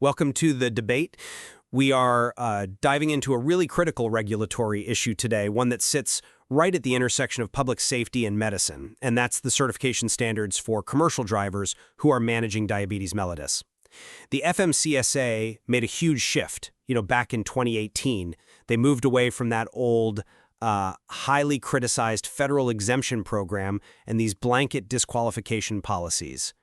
Welcome to the debate. We are diving into a really critical regulatory issue today, one that sits right at the intersection of public safety and medicine, and that's the certification standards for commercial drivers who are managing diabetes mellitus. The FMCSA made a huge shift, back in 2018. They moved away from that old, highly criticized federal exemption program and these blanket disqualification policies.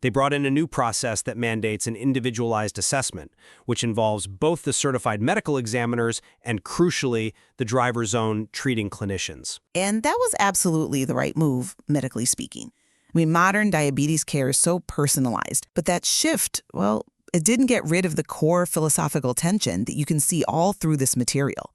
They brought in a new process that mandates an individualized assessment, which involves both the certified medical examiners and, crucially, the driver's own treating clinicians. And that was absolutely the right move, medically speaking. Modern diabetes care is so personalized, but that shift, well, it didn't get rid of the core philosophical tension that you can see all through this material.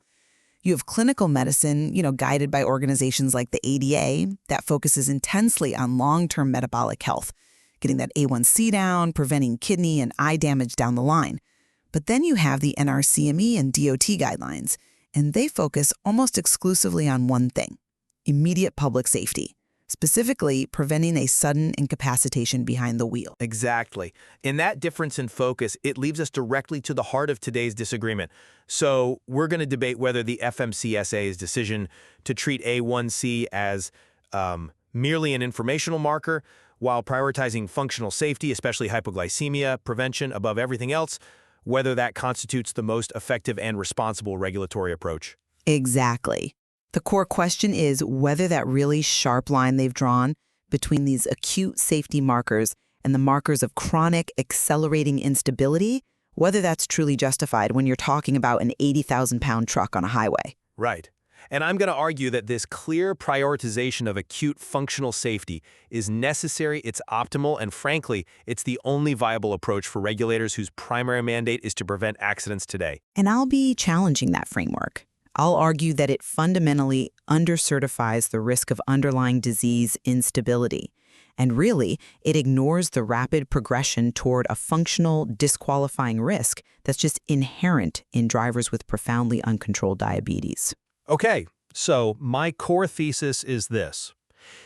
You have clinical medicine, guided by organizations like the ADA that focuses intensely on long-term metabolic health, getting that A1C down, preventing kidney and eye damage down the line. But then you have the NRCME and DOT guidelines, and they focus almost exclusively on one thing: immediate public safety, specifically preventing a sudden incapacitation behind the wheel. Exactly. In that difference in focus, it leads us directly to the heart of today's disagreement. So we're going to debate whether the FMCSA's decision to treat A1C as merely an informational marker, while prioritizing functional safety, especially hypoglycemia prevention above everything else, whether that constitutes the most effective and responsible regulatory approach. Exactly. The core question is whether that really sharp line they've drawn between these acute safety markers and the markers of chronic accelerating instability, whether that's truly justified when you're talking about an 80,000-pound truck on a highway. Right. And I'm going to argue that this clear prioritization of acute functional safety is necessary, it's optimal, and frankly, it's the only viable approach for regulators whose primary mandate is to prevent accidents today. And I'll be challenging that framework. I'll argue that it fundamentally undercertifies the risk of underlying disease instability. And really, it ignores the rapid progression toward a functional disqualifying risk that's just inherent in drivers with profoundly uncontrolled diabetes. Okay, so my core thesis is this.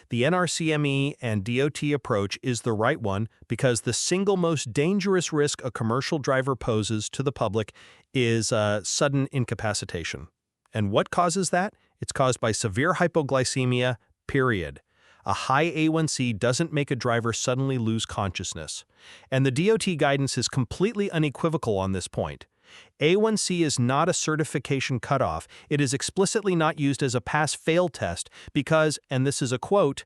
The NRCME and DOT approach is the right one because the single most dangerous risk a commercial driver poses to the public is sudden incapacitation. And what causes that? It's caused by severe hypoglycemia, period. A high A1C doesn't make a driver suddenly lose consciousness. And the DOT guidance is completely unequivocal on this point. A1C is not a certification cutoff. It is explicitly not used as a pass-fail test because, and this is a quote,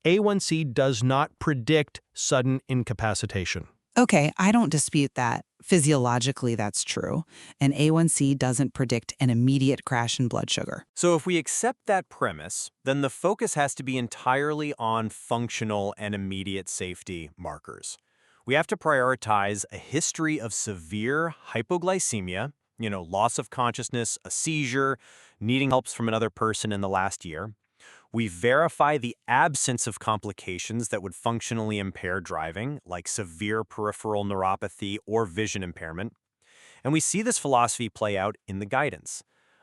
A1C does not predict sudden incapacitation. Okay, I don't dispute that. Physiologically, that's true. And A1C doesn't predict an immediate crash in blood sugar. So if we accept that premise, then the focus has to be entirely on functional and immediate safety markers. We have to prioritize a history of severe hypoglycemia, loss of consciousness, a seizure, needing help from another person in the last year. We verify the absence of complications that would functionally impair driving, like severe peripheral neuropathy or vision impairment. And we see this philosophy play out in the guidance.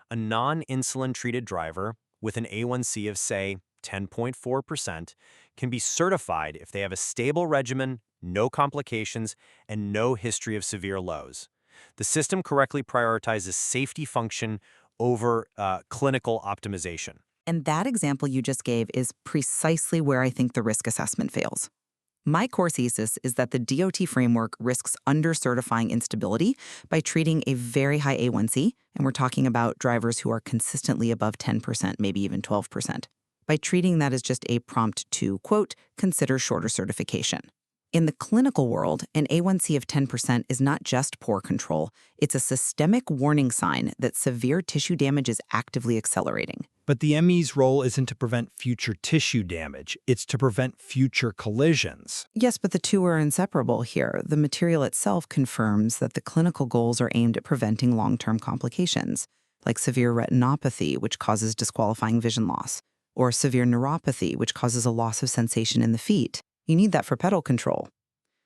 A non-insulin-treated driver with an A1C of, say, 10.4% can be certified if they have a stable regimen, no complications, and no history of severe lows. The system correctly prioritizes safety function over clinical optimization. And that example you just gave is precisely where I think the risk assessment fails. My core thesis is that the DOT framework risks under-certifying instability by treating a very high A1C, and we're talking about drivers who are consistently above 10%, maybe even 12%, by treating that as just a prompt to, quote, consider shorter certification. In the clinical world, an A1C of 10% is not just poor control, it's a systemic warning sign that severe tissue damage is actively accelerating. But the ME's role isn't to prevent future tissue damage, it's to prevent future collisions. Yes, but the two are inseparable here. The material itself confirms that the clinical goals are aimed at preventing long-term complications, like severe retinopathy, which causes disqualifying vision loss, or severe neuropathy, which causes a loss of sensation in the feet. You need that for pedal control.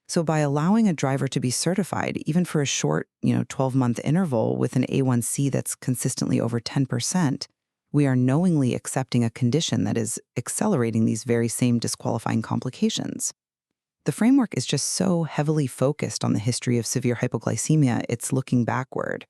So by allowing a driver to be certified, even for a short, 12-month interval with an A1C that's consistently over 10%, we are knowingly accepting a condition that is accelerating these very same disqualifying complications. The framework is just so heavily focused on the history of severe hypoglycemia, it's looking backward.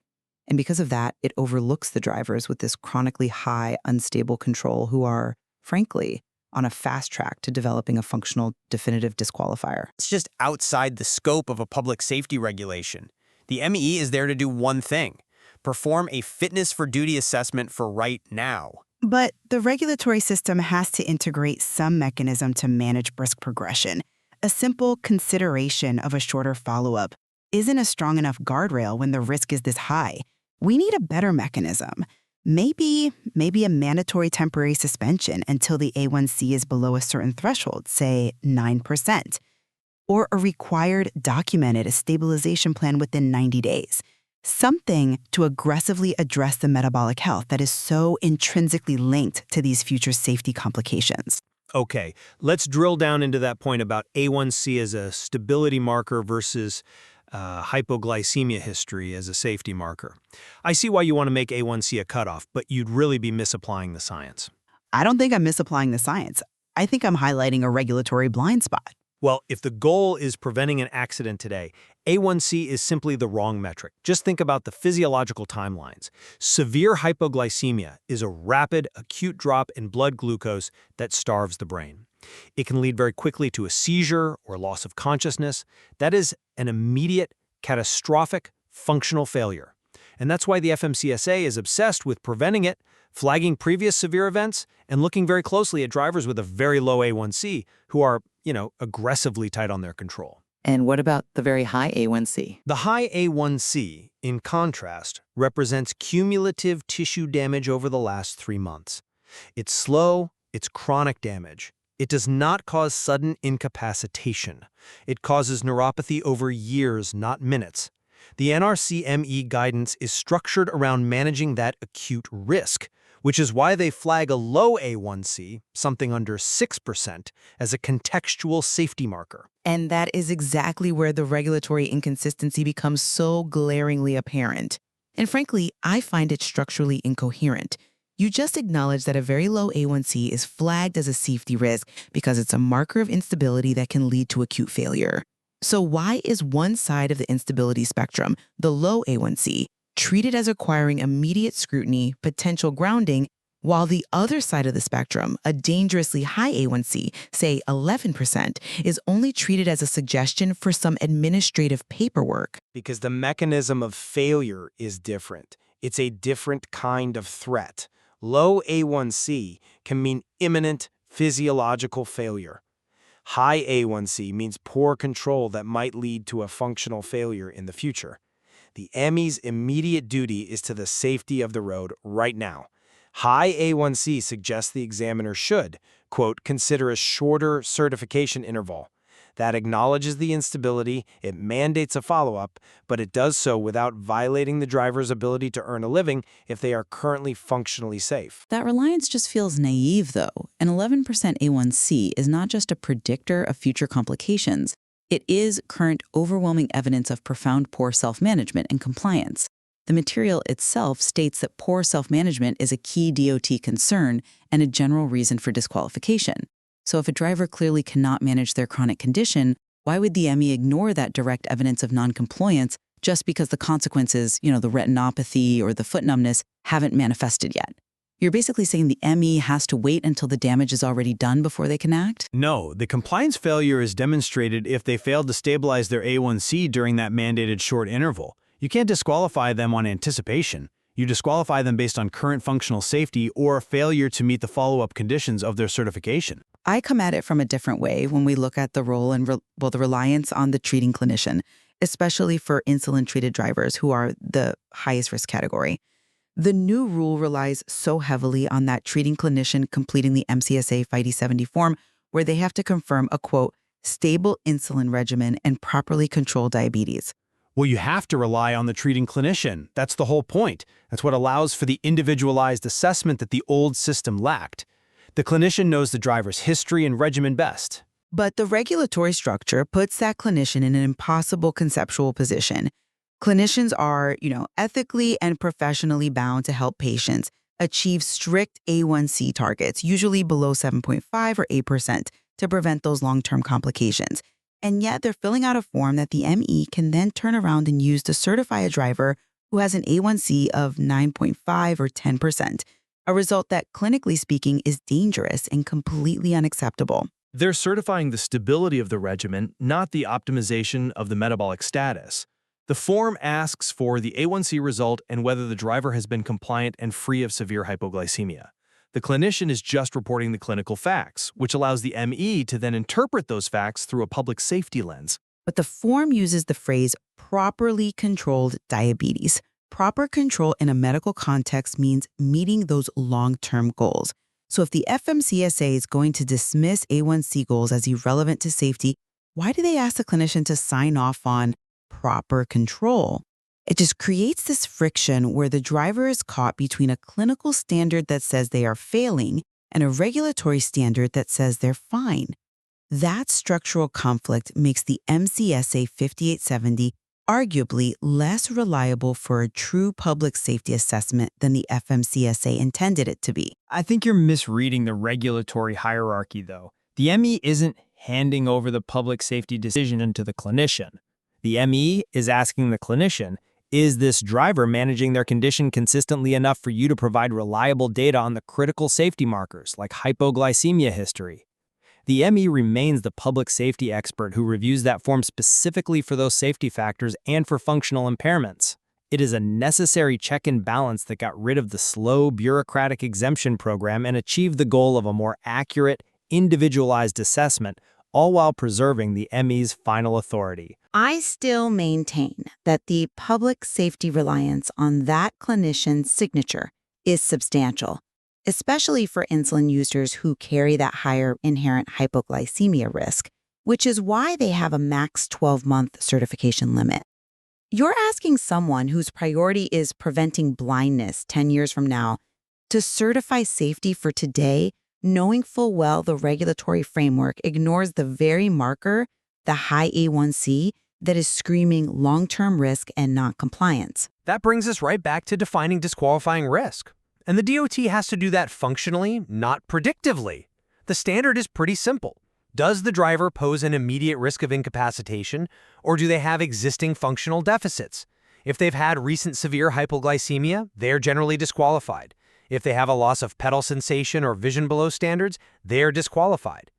And because of that, it overlooks the drivers with this chronically high, unstable control who are, frankly, on a fast track to developing a functional definitive disqualifier. It's just outside the scope of a public safety regulation. The ME is there to do one thing: perform a fitness for duty assessment for right now. But the regulatory system has to integrate some mechanism to manage risk progression. A simple consideration of a shorter follow-up isn't a strong enough guardrail when the risk is this high. We need a better mechanism. Maybe a mandatory temporary suspension until the A1C is below a certain threshold, say 9%, or a required documented stabilization plan within 90 days. Something to aggressively address the metabolic health that is so intrinsically linked to these future safety complications. Okay, let's drill down into that point about A1C as a stability marker versus hypoglycemia history as a safety marker. I see why you want to make A1C a cutoff, but you'd really be misapplying the science. I don't think I'm misapplying the science. I think I'm highlighting a regulatory blind spot. Well, if the goal is preventing an accident today, A1C is simply the wrong metric. Just think about the physiological timelines. Severe hypoglycemia is a rapid, acute drop in blood glucose that starves the brain. It can lead very quickly to a seizure or loss of consciousness. That is an immediate, catastrophic, functional failure. And that's why the FMCSA is obsessed with preventing it, flagging previous severe events, and looking very closely at drivers with a very low A1C who are, aggressively tight on their control. And what about the very high A1C? The high A1C, in contrast, represents cumulative tissue damage over the last 3 months. It's slow, it's chronic damage. It does not cause sudden incapacitation. It causes neuropathy over years, not minutes. The NRCME guidance is structured around managing that acute risk, which is why they flag a low A1C, something under 6%, as a contextual safety marker. And that is exactly where the regulatory inconsistency becomes so glaringly apparent. And frankly, I find it structurally incoherent. You just acknowledge that a very low A1C is flagged as a safety risk because it's a marker of instability that can lead to acute failure. So why is one side of the instability spectrum, the low A1C, treated as requiring immediate scrutiny, potential grounding, while the other side of the spectrum, a dangerously high A1C, say 11%, is only treated as a suggestion for some administrative paperwork? Because the mechanism of failure is different. It's a different kind of threat. Low A1C can mean imminent physiological failure. High A1C means poor control that might lead to a functional failure in the future. The ME's immediate duty is to the safety of the road right now. High A1C suggests the examiner should, quote, consider a shorter certification interval. That acknowledges the instability, it mandates a follow-up, but it does so without violating the driver's ability to earn a living if they are currently functionally safe. That reliance just feels naive, though. An 11% A1C is not just a predictor of future complications. It is current overwhelming evidence of profound poor self-management and compliance. The material itself states that poor self-management is a key DOT concern and a general reason for disqualification. So if a driver clearly cannot manage their chronic condition, why would the ME ignore that direct evidence of noncompliance just because the consequences, the retinopathy or the foot numbness, haven't manifested yet? You're basically saying the ME has to wait until the damage is already done before they can act? No, the compliance failure is demonstrated if they failed to stabilize their A1C during that mandated short interval. You can't disqualify them on anticipation. You disqualify them based on current functional safety or failure to meet the follow-up conditions of their certification. I come at it from a different way when we look at the role and the reliance on the treating clinician, especially for insulin-treated drivers who are the highest risk category. The new rule relies so heavily on that treating clinician completing the MCSA FIDE-70 form where they have to confirm a, quote, stable insulin regimen and properly control diabetes. Well, you have to rely on the treating clinician. That's the whole point. That's what allows for the individualized assessment that the old system lacked. The clinician knows the driver's history and regimen best. But the regulatory structure puts that clinician in an impossible conceptual position. Clinicians are, ethically and professionally bound to help patients achieve strict A1C targets, usually below 7.5 or 8%, to prevent those long-term complications. And yet they're filling out a form that the ME can then turn around and use to certify a driver who has an A1C of 9.5 or 10%, a result that, clinically speaking, is dangerous and completely unacceptable. They're certifying the stability of the regimen, not the optimization of the metabolic status. The form asks for the A1C result and whether the driver has been compliant and free of severe hypoglycemia. The clinician is just reporting the clinical facts, which allows the ME to then interpret those facts through a public safety lens. But the form uses the phrase properly controlled diabetes. Proper control in a medical context means meeting those long-term goals. So if the FMCSA is going to dismiss A1C goals as irrelevant to safety, why do they ask the clinician to sign off on proper control? It just creates this friction where the driver is caught between a clinical standard that says they are failing and a regulatory standard that says they're fine. That structural conflict makes the MCSA 5870 arguably less reliable for a true public safety assessment than the FMCSA intended it to be. I think you're misreading the regulatory hierarchy, though. The ME isn't handing over the public safety decision to the clinician. The ME is asking the clinician, is this driver managing their condition consistently enough for you to provide reliable data on the critical safety markers, like hypoglycemia history? The ME remains the public safety expert who reviews that form specifically for those safety factors and for functional impairments. It is a necessary check and balance that got rid of the slow, bureaucratic exemption program and achieved the goal of a more accurate, individualized assessment, all while preserving the ME's final authority. I still maintain that the public safety reliance on that clinician's signature is substantial, especially for insulin users who carry that higher inherent hypoglycemia risk, which is why they have a max 12-month certification limit. You're asking someone whose priority is preventing blindness 10 years from now to certify safety for today, knowing full well the regulatory framework ignores the very marker, the high A1C, that is screaming long-term risk and non-compliance. That brings us right back to defining disqualifying risk. And the DOT has to do that functionally, not predictively. The standard is pretty simple. Does the driver pose an immediate risk of incapacitation, or do they have existing functional deficits? If they've had recent severe hypoglycemia, they're generally disqualified. If they have a loss of pedal sensation or vision below standards, they're disqualified.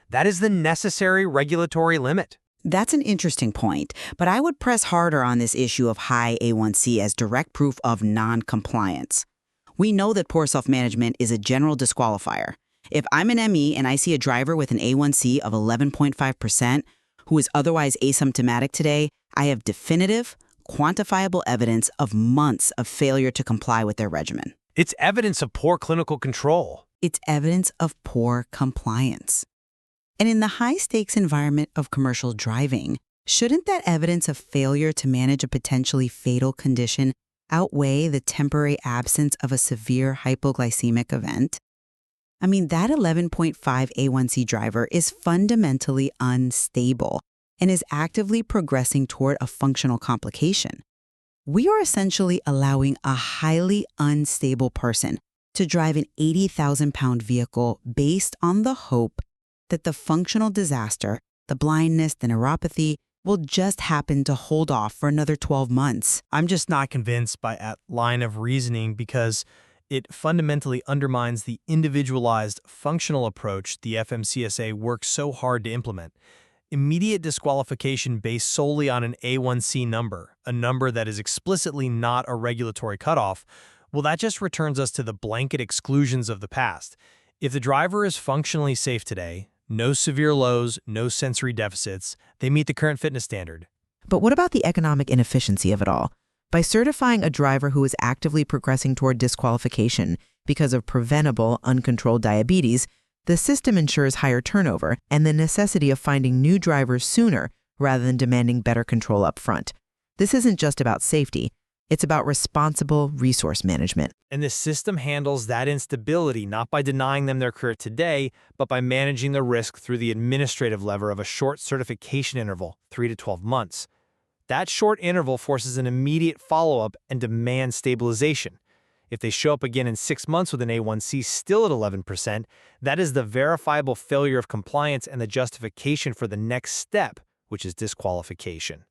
That is the necessary regulatory limit. That's an interesting point, but I would press harder on this issue of high A1C as direct proof of non-compliance. We know that poor self-management is a general disqualifier. If I'm an ME and I see a driver with an A1C of 11.5% who is otherwise asymptomatic today, I have definitive, quantifiable evidence of months of failure to comply with their regimen. It's evidence of poor clinical control. It's evidence of poor compliance. And in the high-stakes environment of commercial driving, shouldn't that evidence of failure to manage a potentially fatal condition outweigh the temporary absence of a severe hypoglycemic event? I mean, that 11.5 A1C driver is fundamentally unstable and is actively progressing toward a functional complication. We are essentially allowing a highly unstable person to drive an 80,000-pound vehicle based on the hope that the functional disaster, the blindness, the neuropathy, will just happen to hold off for another 12 months. I'm just not convinced by that line of reasoning because it fundamentally undermines the individualized functional approach the FMCSA works so hard to implement. Immediate disqualification based solely on an A1C number, a number that is explicitly not a regulatory cutoff, well, that just returns us to the blanket exclusions of the past. If the driver is functionally safe today, no severe lows, no sensory deficits, they meet the current fitness standard. But what about the economic inefficiency of it all? By certifying a driver who is actively progressing toward disqualification because of preventable, uncontrolled diabetes, the system ensures higher turnover and the necessity of finding new drivers sooner rather than demanding better control up front. This isn't just about safety. It's about responsible resource management. And the system handles that instability not by denying them their career today, but by managing the risk through the administrative lever of a short certification interval, 3 to 12 months. That short interval forces an immediate follow-up and demands stabilization. If they show up again in 6 months with an A1C still at 11%, that is the verifiable failure of compliance and the justification for the next step, which is disqualification.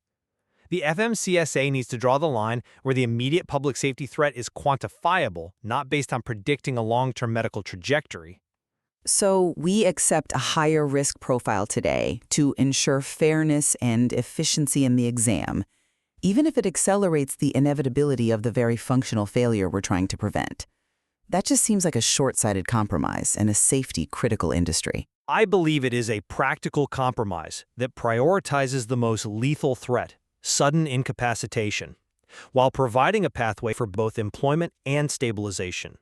The FMCSA needs to draw the line where the immediate public safety threat is quantifiable, not based on predicting a long-term medical trajectory. So we accept a higher risk profile today to ensure fairness and efficiency in the exam, even if it accelerates the inevitability of the very functional failure we're trying to prevent. That just seems like a short-sighted compromise in a safety-critical industry. I believe it is a practical compromise that prioritizes the most lethal threat, sudden incapacitation, while providing a pathway for both employment and stabilization.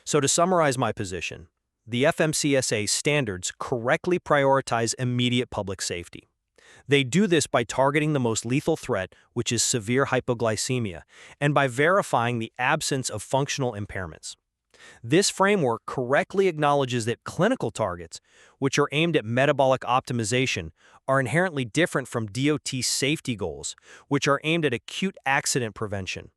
So to summarize my position, the FMCSA standards correctly prioritize immediate public safety. They do this by targeting the most lethal threat, which is severe hypoglycemia, and by verifying the absence of functional impairments. This framework correctly acknowledges that clinical targets, which are aimed at metabolic optimization, are inherently different from DOT safety goals, which are aimed at acute accident prevention.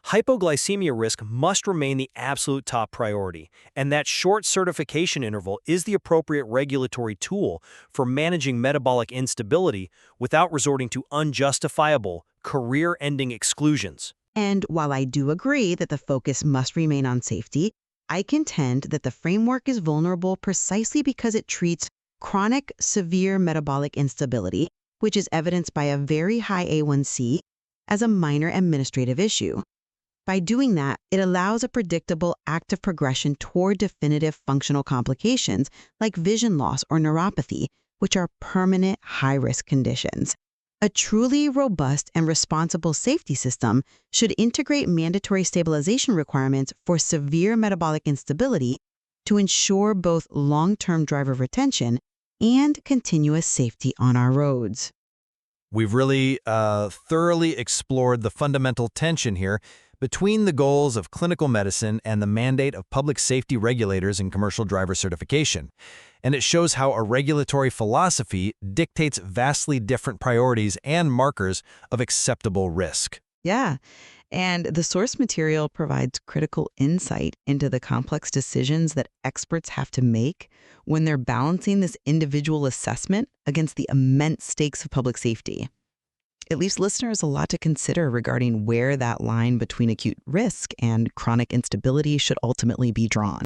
Hypoglycemia risk must remain the absolute top priority, and that short certification interval is the appropriate regulatory tool for managing metabolic instability without resorting to unjustifiable, career-ending exclusions. And while I do agree that the focus must remain on safety, I contend that the framework is vulnerable precisely because it treats chronic severe metabolic instability, which is evidenced by a very high A1C, as a minor administrative issue. By doing that, it allows a predictable active progression toward definitive functional complications like vision loss or neuropathy, which are permanent high-risk conditions. A truly robust and responsible safety system should integrate mandatory stabilization requirements for severe metabolic instability to ensure both long-term driver retention and continuous safety on our roads. We've really thoroughly explored the fundamental tension here between the goals of clinical medicine and the mandate of public safety regulators in commercial driver certification. And it shows how a regulatory philosophy dictates vastly different priorities and markers of acceptable risk. Yeah, and the source material provides critical insight into the complex decisions that experts have to make when they're balancing this individual assessment against the immense stakes of public safety. It leaves listeners a lot to consider regarding where that line between acute risk and chronic instability should ultimately be drawn.